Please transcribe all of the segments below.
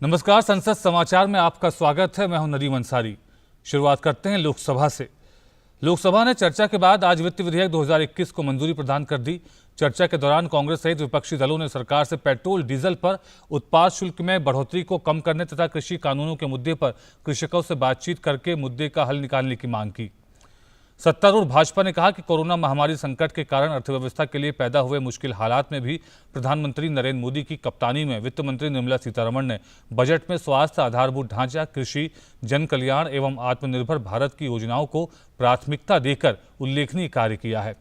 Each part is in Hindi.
नमस्कार, संसद समाचार में आपका स्वागत है। मैं हूं नदीम अंसारी। शुरुआत करते हैं लोकसभा से। लोकसभा ने चर्चा के बाद आज वित्त विधेयक 2021 को मंजूरी प्रदान कर दी। चर्चा के दौरान कांग्रेस सहित विपक्षी दलों ने सरकार से पेट्रोल डीजल पर उत्पाद शुल्क में बढ़ोतरी को कम करने तथा कृषि कानूनों के मुद्दे पर कृषकों से बातचीत करके मुद्दे का हल निकालने की मांग की। सत्तारूढ़ भाजपा ने कहा कि कोरोना महामारी संकट के कारण अर्थव्यवस्था के लिए पैदा हुए मुश्किल हालात में भी प्रधानमंत्री नरेंद्र मोदी की कप्तानी में वित्त मंत्री निर्मला सीतारमण ने बजट में स्वास्थ्य, आधारभूत ढांचा, कृषि, जन कल्याण एवं आत्मनिर्भर भारत की योजनाओं को प्राथमिकता देकर उल्लेखनीय कार्य किया है।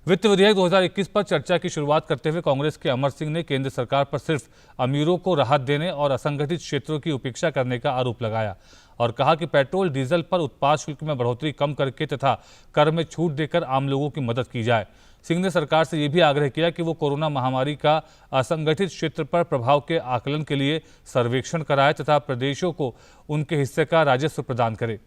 वित्त विधेयक 2021 पर चर्चा की शुरुआत करते हुए कांग्रेस के अमर सिंह ने केंद्र सरकार पर सिर्फ अमीरों को राहत देने और असंगठित क्षेत्रों की उपेक्षा करने का आरोप लगाया और कहा कि पेट्रोल डीजल पर उत्पाद शुल्क में बढ़ोतरी कम करके तथा कर में छूट देकर आम लोगों की मदद की जाए। सिंह ने सरकार से यह भी आग्रह किया कि वो कोरोना महामारी का असंगठित क्षेत्र पर प्रभाव के आकलन के लिए सर्वेक्षण कराए तथा प्रदेशों को उनके हिस्से का राजस्व प्रदान करे।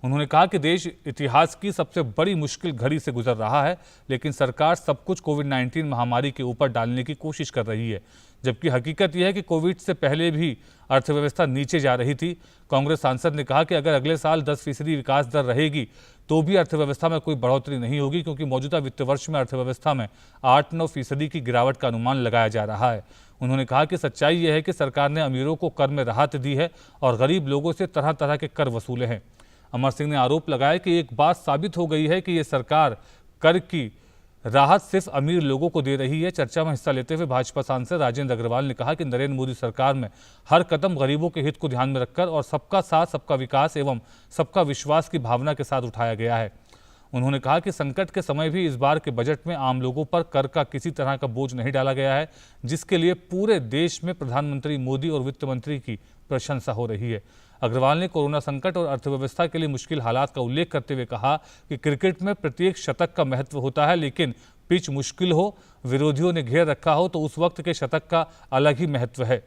उन्होंने कहा कि देश इतिहास की सबसे बड़ी मुश्किल घड़ी से गुजर रहा है, लेकिन सरकार सब कुछ कोविड-19 महामारी के ऊपर डालने की कोशिश कर रही है, जबकि हकीकत यह है कि कोविड से पहले भी अर्थव्यवस्था नीचे जा रही थी। कांग्रेस सांसद ने कहा कि अगर अगले साल 10% विकास दर रहेगी तो भी अर्थव्यवस्था में कोई बढ़ोतरी नहीं होगी, क्योंकि मौजूदा वित्त वर्ष में अर्थव्यवस्था में 8-9% की गिरावट का अनुमान लगाया जा रहा है। उन्होंने कहा कि सच्चाई यह है कि सरकार ने अमीरों को कर में राहत दी है और गरीब लोगों से तरह तरह के कर वसूले हैं। अमर सिंह ने आरोप लगाया कि एक बात साबित हो गई है कि ये सरकार कर की राहत सिर्फ अमीर लोगों को दे रही है। चर्चा में हिस्सा लेते हुए भाजपा सांसद राजेंद्र अग्रवाल ने कहा कि नरेंद्र मोदी सरकार में हर कदम गरीबों के हित को ध्यान में रखकर और सबका साथ, सबका विकास एवं सबका विश्वास की भावना के साथ उठाया गया है। उन्होंने कहा कि संकट के समय भी इस बार के बजट में आम लोगों पर कर का किसी तरह का बोझ नहीं डाला गया है, जिसके लिए पूरे देश में प्रधानमंत्री मोदी और वित्त मंत्री की प्रशंसा हो रही है। अग्रवाल ने कोरोना संकट और अर्थव्यवस्था के लिए मुश्किल हालात का उल्लेख करते हुए कहा कि क्रिकेट में प्रत्येक शतक का महत्व होता है, लेकिन पिच मुश्किल हो, विरोधियों ने घेर रखा हो तो उस वक्त के शतक का अलग ही महत्व है।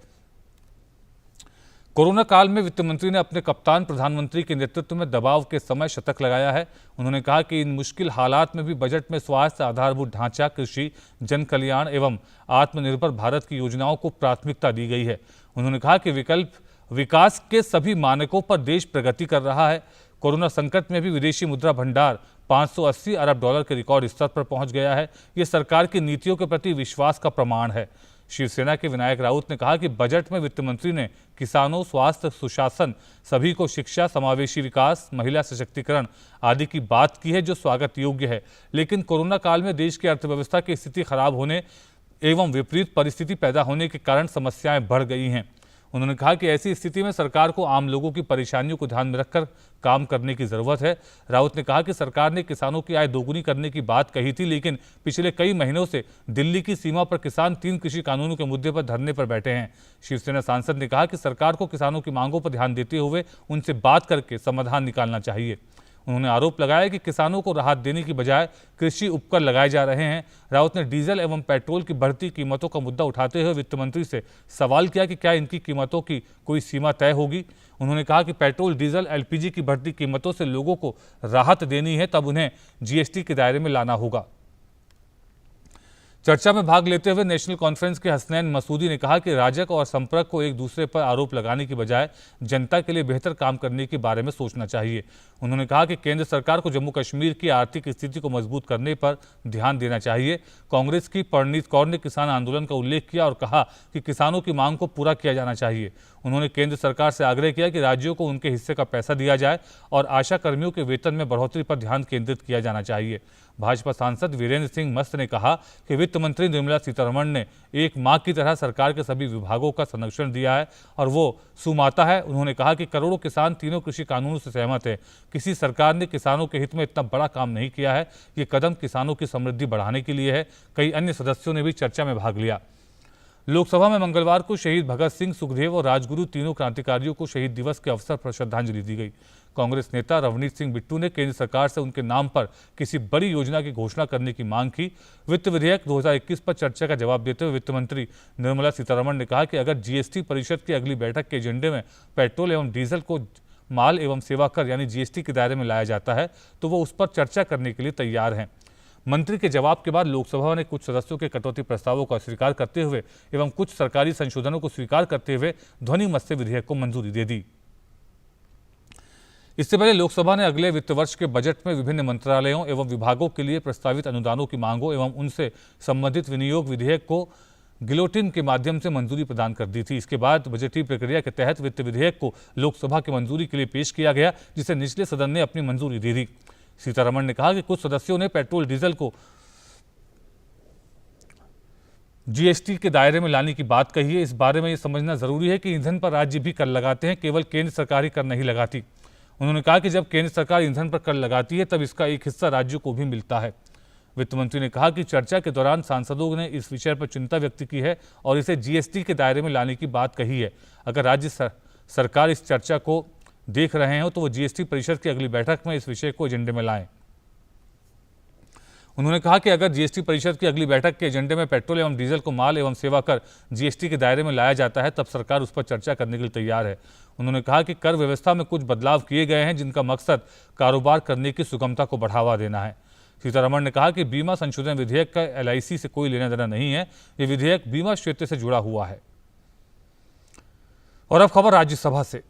कोरोना काल में वित्त मंत्री ने अपने कप्तान प्रधानमंत्री के नेतृत्व में दबाव के समय शतक लगाया है। उन्होंने कहा कि इन मुश्किल हालात में भी बजट में स्वास्थ्य, आधारभूत ढांचा, कृषि, जन कल्याण एवं आत्मनिर्भर भारत की योजनाओं को प्राथमिकता दी गई है। उन्होंने कहा कि विकास के सभी मानकों पर देश प्रगति कर रहा है। कोरोना संकट में भी विदेशी मुद्रा भंडार 580 अरब डॉलर के रिकॉर्ड स्तर पर पहुंच गया है। ये सरकार की नीतियों के प्रति विश्वास का प्रमाण है। शिवसेना के विनायक राउत ने कहा कि बजट में वित्त मंत्री ने किसानों, स्वास्थ्य, सुशासन, सभी को शिक्षा, समावेशी विकास, महिला सशक्तिकरण आदि की बात की है, जो स्वागत योग्य है। लेकिन कोरोना काल में देश की अर्थव्यवस्था की स्थिति खराब होने एवं विपरीत परिस्थिति पैदा होने के कारण समस्याएं बढ़ गई हैं। उन्होंने कहा कि ऐसी स्थिति में सरकार को आम लोगों की परेशानियों को ध्यान में रखकर काम करने की जरूरत है। राउत ने कहा कि सरकार ने किसानों की आय दोगुनी करने की बात कही थी, लेकिन पिछले कई महीनों से दिल्ली की सीमा पर किसान 3 कृषि कानूनों के मुद्दे पर धरने पर बैठे हैं। शिवसेना सांसद ने कहा कि सरकार को किसानों की मांगों पर ध्यान देते हुए उनसे बात करके समाधान निकालना चाहिए। उन्होंने आरोप लगाया कि किसानों को राहत देने की बजाय कृषि उपकर लगाए जा रहे हैं। राउत ने डीजल एवं पेट्रोल की बढ़ती कीमतों का मुद्दा उठाते हुए वित्त मंत्री से सवाल किया कि क्या इनकी कीमतों की कोई सीमा तय होगी। उन्होंने कहा कि पेट्रोल, डीजल, एलपीजी की बढ़ती कीमतों से लोगों को राहत देनी है, तब उन्हें जीएसटी के दायरे में लाना होगा। चर्चा में भाग लेते हुए नेशनल कॉन्फ्रेंस के हसनैन मसूदी ने कहा कि राजग और संपर्क को एक दूसरे पर आरोप लगाने की बजाय जनता के लिए बेहतर काम करने के बारे में सोचना चाहिए। उन्होंने कहा कि केंद्र सरकार को जम्मू कश्मीर की आर्थिक स्थिति को मजबूत करने पर ध्यान देना चाहिए। कांग्रेस की परनीत कौर ने किसान आंदोलन का उल्लेख किया और कहा कि किसानों की मांग को पूरा किया जाना चाहिए। उन्होंने केंद्र सरकार से आग्रह किया कि राज्यों को उनके हिस्से का पैसा दिया जाए और आशा कर्मियों के वेतन में बढ़ोतरी पर ध्यान केंद्रित किया जाना चाहिए। भाजपा सांसद वीरेंद्र सिंह मस्त ने कहा कि वित्त मंत्री निर्मला सीतारमण ने एक मां की तरह सरकार के सभी विभागों का संरक्षण दिया है और वो सुमाता है। उन्होंने कहा कि करोड़ों किसान तीनों कृषि कानूनों से सहमत है। किसी सरकार ने किसानों के हित में इतना बड़ा काम नहीं किया है। ये कदम किसानों की समृद्धि बढ़ाने के लिए है। कई अन्य सदस्यों ने भी चर्चा में भाग लिया। लोकसभा में मंगलवार को शहीद भगत सिंह, सुखदेव और राजगुरु तीनों क्रांतिकारियों को शहीद दिवस के अवसर पर श्रद्धांजलि दी गई। कांग्रेस नेता रवनीत सिंह बिट्टू ने केंद्र सरकार से उनके नाम पर किसी बड़ी योजना की घोषणा करने की मांग की। वित्त विधेयक 2021 पर चर्चा का जवाब देते हुए वित्त मंत्री निर्मला सीतारमण ने कहा कि अगर जीएसटी परिषद की अगली बैठक के एजेंडे में पेट्रोल एवं डीजल को माल एवं सेवा कर यानी जीएसटी के दायरे में लाया जाता है तो वो उस पर चर्चा करने के लिए तैयार हैं। मंत्री के जवाब के बाद लोकसभा ने कुछ सदस्यों के कटौती प्रस्तावों को अस्वीकार करते हुए एवं कुछ सरकारी संशोधनों को स्वीकार करते हुए ध्वनि मत से विधेयक को मंजूरी दे दी। इससे पहले लोकसभा ने अगले वित्त वर्ष के बजट में विभिन्न मंत्रालयों एवं विभागों के लिए प्रस्तावित अनुदानों की मांगों एवं उनसे संबंधित विनियोग विधेयक को गिलोटिन के माध्यम से मंजूरी प्रदान कर दी थी। इसके बाद बजटीय प्रक्रिया के तहत वित्त विधेयक को लोकसभा की मंजूरी के लिए पेश किया गया, जिसे निचले सदन ने अपनी मंजूरी दे दी। सीतारमण ने कहा कि कुछ सदस्यों ने पेट्रोल डीजल को जीएसटी के दायरे में लाने की बात कही है। इस बारे में यह समझना जरूरी है कि ईंधन पर राज्य भी कर लगाते हैं, केवल केंद्र सरकार ही कर नहीं लगाती। उन्होंने कहा कि जब केंद्र सरकार ईंधन पर कर लगाती है तब इसका एक हिस्सा राज्यों को भी मिलता है। वित्त मंत्री ने कहा कि चर्चा के दौरान सांसदों ने इस विषय पर चिंता व्यक्त की है और इसे जीएसटी के दायरे में लाने की बात कही है। अगर राज्य सरकार इस चर्चा को देख रहे हो तो वो जीएसटी परिषद की अगली बैठक में इस विषय को एजेंडे में लाएं। उन्होंने कहा कि अगर जीएसटी परिषद की अगली बैठक के एजेंडे में पेट्रोल एवं डीजल को माल एवं सेवा कर जीएसटी के दायरे में लाया जाता है तब सरकार उस पर चर्चा करने के लिए तैयार है। उन्होंने कहा कि कर व्यवस्था में कुछ बदलाव किए गए हैं जिनका मकसद कारोबार करने की सुगमता को बढ़ावा देना है। सीतारमण ने कहा कि बीमा संशोधन विधेयक का एलआईसी से कोई लेना देना नहीं है, ये विधेयक बीमा क्षेत्र से जुड़ा हुआ है। और अब खबर राज्यसभा से।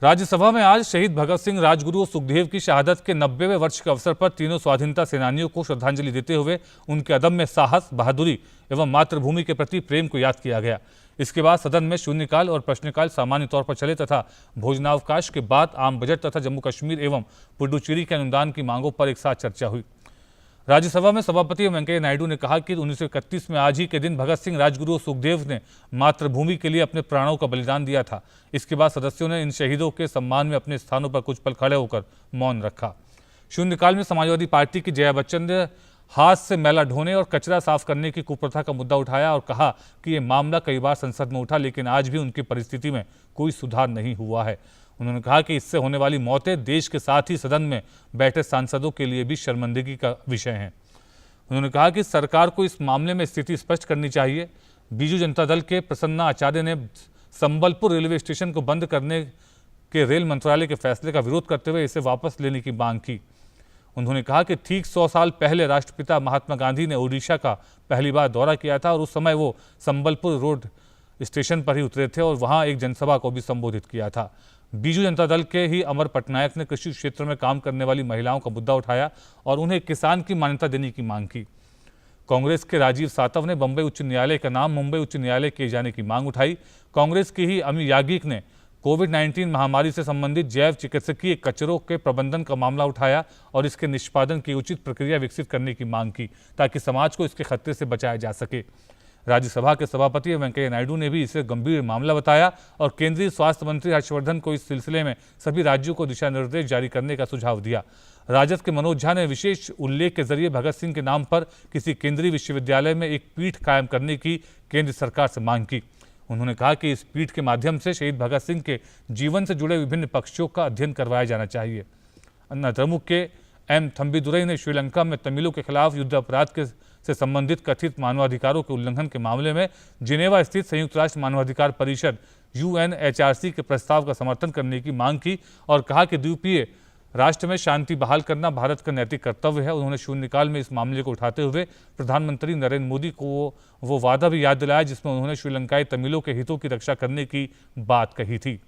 राज्यसभा में आज शहीद भगत सिंह, राजगुरु और सुखदेव की शहादत के 90वें वर्ष के अवसर पर तीनों स्वाधीनता सेनानियों को श्रद्धांजलि देते हुए उनके अदम्य साहस, बहादुरी एवं मातृभूमि के प्रति प्रेम को याद किया गया। इसके बाद सदन में शून्यकाल और प्रश्नकाल सामान्य तौर पर चले तथा भोजनावकाश के बाद आम बजट तथा जम्मू कश्मीर एवं पुडुचेरी के अनुदान की मांगों पर एक साथ चर्चा हुई। राज्यसभा में सभापति वेंकैया नायडू ने कहा कि 1931 में आज ही के दिन भगत सिंह, राजगुरु और सुखदेव ने मातृभूमि के लिए अपने प्राणों का बलिदान दिया था। इसके बाद सदस्यों ने इन शहीदों के सम्मान में अपने स्थानों पर कुछ पल खड़े होकर मौन रखा। शून्यकाल में समाजवादी पार्टी की जया बच्चन ने हाथ से मैला ढोने और कचरा साफ करने की कुप्रथा का मुद्दा उठाया और कहा कि ये मामला कई बार संसद में उठा, लेकिन आज भी उनकी परिस्थिति में कोई सुधार नहीं हुआ है। उन्होंने कहा कि इससे होने वाली मौतें देश के साथ ही सदन में बैठे सांसदों के लिए भी शर्मिंदगी का विषय हैं। उन्होंने कहा कि सरकार को इस मामले में स्थिति स्पष्ट करनी चाहिए। बीजू जनता दल के प्रसन्ना आचार्य ने संबलपुर रेलवे स्टेशन को बंद करने के रेल मंत्रालय के फैसले का विरोध करते हुए इसे वापस लेने की मांग की। उन्होंने कहा कि ठीक 100 साल पहले राष्ट्रपिता महात्मा गांधी ने ओडिशा का पहली बार दौरा किया था और उस समय वो संबलपुर रोड स्टेशन पर ही उतरे थे और वहां एक जनसभा को भी संबोधित किया था। बीजू जनता दल के ही अमर पटनायक ने कृषि क्षेत्र में काम करने वाली महिलाओं का मुद्दा उठाया और उन्हें किसान की मान्यता देने की मांग की। कांग्रेस के राजीव सातव ने बंबई उच्च न्यायालय का नाम मुंबई उच्च न्यायालय किए जाने की मांग उठाई। कांग्रेस की ही अमी याज्ञिक ने कोविड-19 महामारी से संबंधित जैव चिकित्सकीय कचरों के प्रबंधन का मामला उठाया और इसके निष्पादन की उचित प्रक्रिया विकसित करने की मांग की ताकि समाज को इसके खतरे से बचाया जा सके। राज्यसभा के सभापति वेंकैया नायडू ने भी इसे गंभीर मामला बताया और केंद्रीय स्वास्थ्य मंत्री हर्षवर्धन को इस सिलसिले में सभी राज्यों को दिशा निर्देश जारी करने का सुझाव दिया। राजद के मनोज झा ने विशेष उल्लेख के जरिए भगत सिंह के नाम पर किसी केंद्रीय विश्वविद्यालय में एक पीठ कायम करने की केंद्र सरकार से मांग की। उन्होंने कहा कि इस पीठ के माध्यम से शहीद भगत सिंह के जीवन से जुड़े विभिन्न पक्षों का अध्ययन करवाया जाना चाहिए। अन्ना द्रमुक के एम थम्बीदुरई ने श्रीलंका में तमिलों के खिलाफ युद्ध अपराध से संबंधित कथित मानवाधिकारों के उल्लंघन के मामले में जिनेवा स्थित संयुक्त राष्ट्र मानवाधिकार परिषद UNHRC के प्रस्ताव का समर्थन करने की मांग की और कहा कि द्वीपीय राष्ट्र में शांति बहाल करना भारत का नैतिक कर्तव्य है। उन्होंने शून्यकाल में इस मामले को उठाते हुए प्रधानमंत्री नरेंद्र मोदी को वो वादा भी याद दिलाया जिसमें उन्होंने श्रीलंकाई तमिलों के हितों की रक्षा करने की बात कही थी।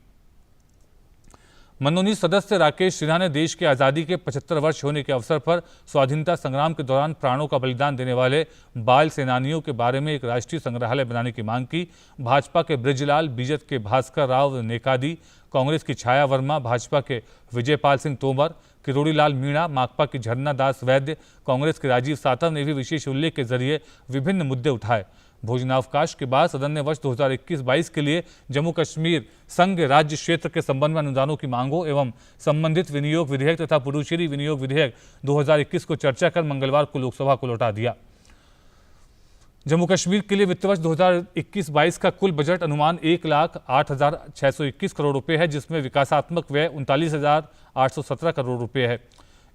मनोनीत सदस्य राकेश सिन्हा ने देश की आज़ादी के 75 वर्ष होने के अवसर पर स्वाधीनता संग्राम के दौरान प्राणों का बलिदान देने वाले बाल सेनानियों के बारे में एक राष्ट्रीय संग्रहालय बनाने की मांग की। भाजपा के बृजलाल, बीजेपी के भास्कर राव नेकादी, कांग्रेस की छाया वर्मा, भाजपा के विजयपाल सिंह तोमर, किरोड़ी लाल मीणा, माकपा की झरना दास वैद्य, कांग्रेस के राजीव सातव ने भी विशेष उल्लेख के जरिए विभिन्न मुद्दे उठाए। भोजनावकाश के बाद सदन ने वर्ष 2021-22 के लिए जम्मू कश्मीर संघ राज्य क्षेत्र के संबंध में अनुदानों की मांगों एवं संबंधित विनियोग विधेयक तथा पुडुचेरी विनियोग विधेयक 2021 को चर्चा कर मंगलवार को लोकसभा को लौटा दिया। जम्मू कश्मीर के लिए वित्त वर्ष 2021-22 का कुल बजट अनुमान 1,08,621 करोड़ रुपए है, जिसमें विकासात्मक व्यय 39,817 करोड़ रुपए है।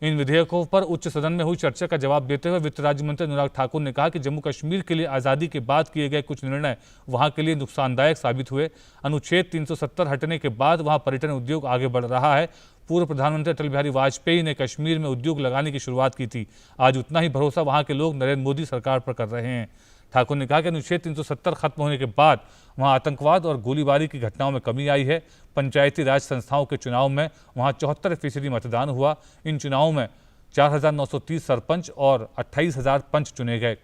इन विधेयकों पर उच्च सदन में हुई चर्चा का जवाब देते हुए वित्त राज्य मंत्री अनुराग ठाकुर ने कहा कि जम्मू कश्मीर के लिए आज़ादी के बाद किए गए कुछ निर्णय वहां के लिए नुकसानदायक साबित हुए। अनुच्छेद 370 हटने के बाद वहां पर्यटन उद्योग आगे बढ़ रहा है। पूर्व प्रधानमंत्री अटल बिहारी वाजपेयी ने कश्मीर में उद्योग लगाने की शुरुआत की थी। आज उतना ही भरोसा वहां के लोग नरेंद्र मोदी सरकार पर कर रहे हैं। ठाकुर ने कहा कि अनुच्छेद 370 खत्म होने के बाद वहां आतंकवाद और गोलीबारी की घटनाओं में कमी आई है। पंचायती राज संस्थाओं के चुनाव में वहां 74% मतदान हुआ। इन चुनावों में 4,930 सरपंच और 28,000 पंच चुने गए।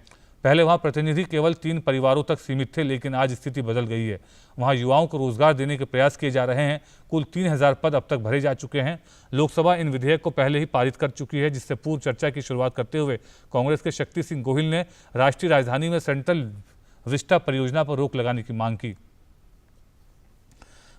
पहले वहां प्रतिनिधि केवल 3 परिवारों तक सीमित थे, लेकिन आज स्थिति बदल गई है। वहां युवाओं को रोजगार देने के प्रयास किए जा रहे हैं। कुल 3,000 पद अब तक भरे जा चुके हैं। लोकसभा इन विधेयक को पहले ही पारित कर चुकी है, जिससे पूर्व चर्चा की शुरुआत करते हुए कांग्रेस के शक्ति सिंह गोहिल ने राष्ट्रीय राजधानी में सेंट्रल विस्टा परियोजना पर रोक लगाने की मांग की।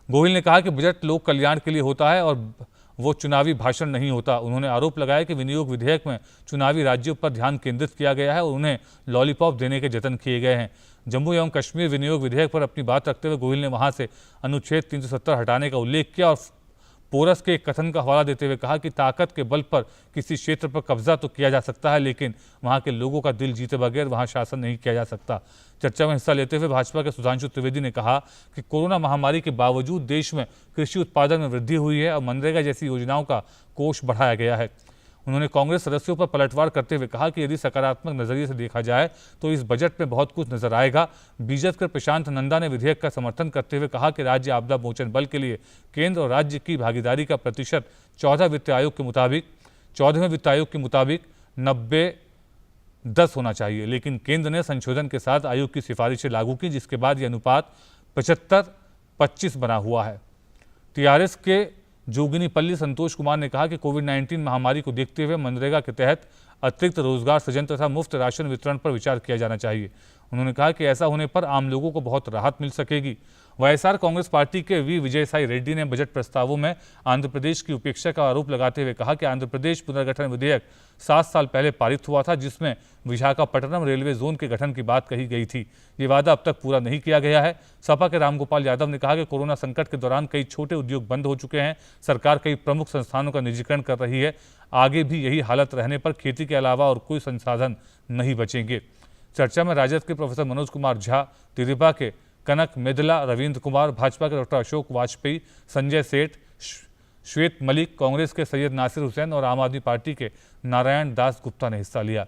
गोहिल ने कहा कि बजट लोक कल्याण के लिए होता है और वो चुनावी भाषण नहीं होता। उन्होंने आरोप लगाया कि विनियोग विधेयक में चुनावी राज्यों पर ध्यान केंद्रित किया गया है और उन्हें लॉलीपॉप देने के जतन किए गए हैं। जम्मू एवं कश्मीर विनियोग विधेयक पर अपनी बात रखते हुए गोहिल ने वहां से अनुच्छेद 370 हटाने का उल्लेख किया और पोरस के एक कथन का हवाला देते हुए कहा कि ताकत के बल पर किसी क्षेत्र पर कब्जा तो किया जा सकता है, लेकिन वहां के लोगों का दिल जीते बगैर वहां शासन नहीं किया जा सकता। चर्चा में हिस्सा लेते हुए भाजपा के सुधांशु त्रिवेदी ने कहा कि कोरोना महामारी के बावजूद देश में कृषि उत्पादन में वृद्धि हुई है और मनरेगा जैसी योजनाओं का कोष बढ़ाया गया है। उन्होंने कांग्रेस सदस्यों पर पलटवार करते हुए कहा कि यदि सकारात्मक नजरिए से देखा जाए तो इस बजट में बहुत कुछ नजर आएगा। बीजेपी के प्रशांत नंदा ने विधेयक का समर्थन करते हुए कहा कि राज्य आपदा मोचन बल के लिए केंद्र और राज्य की भागीदारी का प्रतिशत 14वें वित्त आयोग के मुताबिक 90-10 होना चाहिए, लेकिन केंद्र ने संशोधन के साथ आयोग की सिफारिशें लागू की, जिसके बाद यह अनुपात 75-25 बना हुआ है। टीआरएस के जोगिनीपल्ली संतोष कुमार ने कहा कि कोविड-19 महामारी को देखते हुए मनरेगा के तहत अतिरिक्त रोजगार सृजन तथा मुफ्त राशन वितरण पर विचार किया जाना चाहिए। उन्होंने कहा कि ऐसा होने पर आम लोगों को बहुत राहत मिल सकेगी। वाईएसआर कांग्रेस पार्टी के वी विजयसाई रेड्डी ने बजट प्रस्तावों में आंध्र प्रदेश की उपेक्षा का आरोप लगाते हुए कहा कि आंध्र प्रदेश पुनर्गठन विधेयक 7 साल पहले पारित हुआ था, जिसमें विशाखापट्टनम रेलवे जोन के गठन की बात कही गई थी। ये वादा अब तक पूरा नहीं किया गया है। सपा के रामगोपाल यादव ने कहा कि कोरोना संकट के दौरान कई छोटे उद्योग बंद हो चुके हैं। सरकार कई प्रमुख संस्थानों का निजीकरण कर रही है। आगे भी यही हालत रहने पर खेती के अलावा और कोई संसाधन नहीं बचेंगे। चर्चा में राजद के प्रोफेसर मनोज कुमार झा, तिरिपा के कनक मेदला, रविंद्र कुमार, भाजपा के डॉक्टर अशोक वाजपेयी, संजय सेठ, श्वेत मलिक, कांग्रेस के सैयद नासिर हुसैन और आम आदमी पार्टी के नारायण दास गुप्ता ने हिस्सा लिया।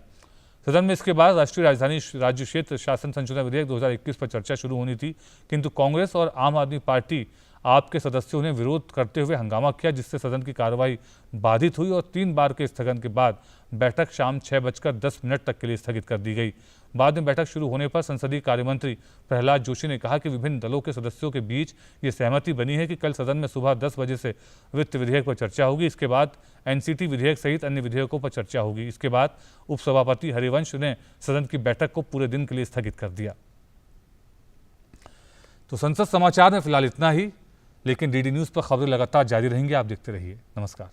सदन में इसके बाद राष्ट्रीय राजधानी राज्य क्षेत्र शासन संशोधन विधेयक 2021 पर चर्चा शुरू होनी थी, किंतु कांग्रेस और आम आदमी पार्टी आप के सदस्यों ने विरोध करते हुए हंगामा किया, जिससे सदन की कार्रवाई बाधित हुई और 3 बार के स्थगन के बाद बैठक शाम 6:10 तक के लिए स्थगित कर दी गई। बाद में बैठक शुरू होने पर संसदीय कार्यमंत्री प्रहलाद जोशी ने कहा कि विभिन्न दलों के सदस्यों के बीच ये सहमति बनी है कि कल सदन में सुबह 10 बजे से वित्त विधेयक पर चर्चा होगी। इसके बाद एनसीटी विधेयक सहित अन्य विधेयकों पर चर्चा होगी। इसके बाद उपसभापति हरिवंश ने सदन की बैठक को पूरे दिन के लिए स्थगित कर दिया। तो संसद समाचार में फिलहाल इतना ही, लेकिन डीडी न्यूज़ पर खबरें लगातार जारी रहेंगी। आप देखते रहिए। नमस्कार।